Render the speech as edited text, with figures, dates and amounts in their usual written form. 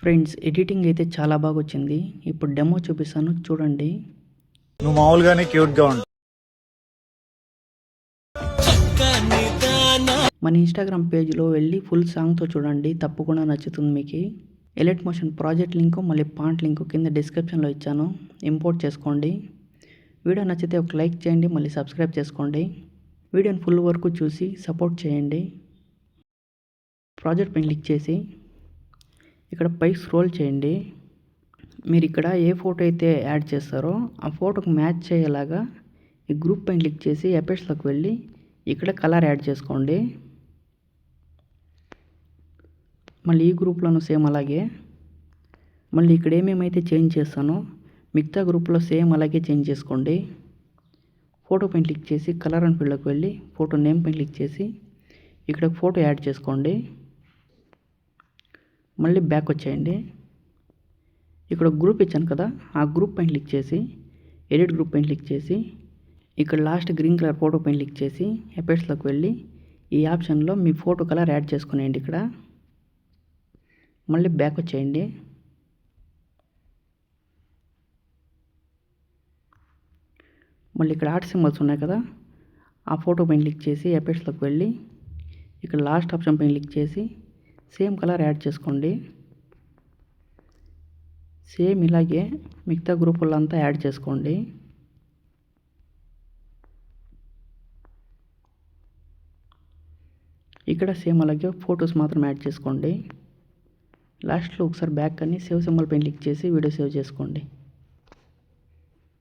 Friends editing అయితే చాలా బాగా వచ్చింది. ఇప్పుడు డెమో చూపిస్తాను చూడండి. నువ్వు మామూలుగానే క్యూట్గా ఉంటావు. మన ఇన్స్టాగ్రామ్ పేజ్లో వెళ్ళి ఫుల్ సాంగ్తో చూడండి, తప్పకుండా నచ్చుతుంది మీకు. ఎలైట్ మోషన్ ప్రాజెక్ట్ లింకు మళ్ళీ పాంట్ లింకు కింద డిస్క్రిప్షన్లో ఇచ్చాను, ఇంపోర్ట్ చేసుకోండి. వీడియో నచ్చితే ఒక లైక్ చేయండి, మళ్ళీ సబ్స్క్రైబ్ చేసుకోండి. వీడియోని ఫుల్ వరకు చూసి సపోర్ట్ చేయండి. ప్రాజెక్ట్ పైన క్లిక్ చేసి ఇక్కడ పై స్క్రోల్ చేయండి. మీరు ఇక్కడ ఏ ఫోటో అయితే యాడ్ చేస్తారో ఆ ఫోటోకు మ్యాచ్ అయ్యేలాగా ఈ గ్రూప్ పైన క్లిక్ చేసి ఎఫెక్ట్స్లోకి వెళ్ళి ఇక్కడ కలర్ యాడ్ చేసుకోండి. మళ్ళీ ఈ గ్రూప్లోనూ సేమ్ అలాగే. మళ్ళీ ఇక్కడ ఏమేమైతే చేంజ్ చేస్తానో మిగతా గ్రూప్లో సేమ్ అలాగే చేంజ్ చేసుకోండి. ఫోటో పైన క్లిక్ చేసి కలర్ అండ్ ఫీల్డ్లోకి వెళ్ళి ఫోటో నేమ్ పైన క్లిక్ చేసి ఇక్కడ ఫోటో యాడ్ చేసుకోండి. మళ్ళీ బ్యాక్ వచ్చేయండి. ఇక్కడ గ్రూప్ ఇచ్చాను కదా, ఆ గ్రూప్ పైన క్లిక్ చేసి ఎడిట్ గ్రూప్ పైన క్లిక్ చేసి ఇక్కడ లాస్ట్ గ్రీన్ కలర్ ఫోటో పైన క్లిక్ చేసి ఎఫెక్ట్స్లోకి వెళ్ళి ఈ ఆప్షన్లో మీ ఫోటో కలర్ యాడ్ చేసుకునేయండి. ఇక్కడ మళ్ళీ బ్యాక్ వచ్చేయండి. మళ్ళీ ఇక్కడ ఆర్ట్ సింబల్స్ ఉన్నాయి కదా, ఆ ఫోటో పైన క్లిక్ చేసి ఎఫెక్ట్స్లోకి వెళ్ళి ఇక్కడ లాస్ట్ ఆప్షన్ పైన క్లిక్ చేసి సేమ్ కలర్ యాడ్ చేసుకోండి. సేమ్ ఇలాగే మిగతా గ్రూపులంతా యాడ్ చేసుకోండి. ఇక్కడ సేమ్ అలాగే ఫొటోస్ మాత్రం యాడ్ చేసుకోండి. లాస్ట్లో ఒకసారి బ్యాక్ అని సేవ్ సింబల్ పైన క్లిక్ చేసి వీడియో సేవ్ చేసుకోండి.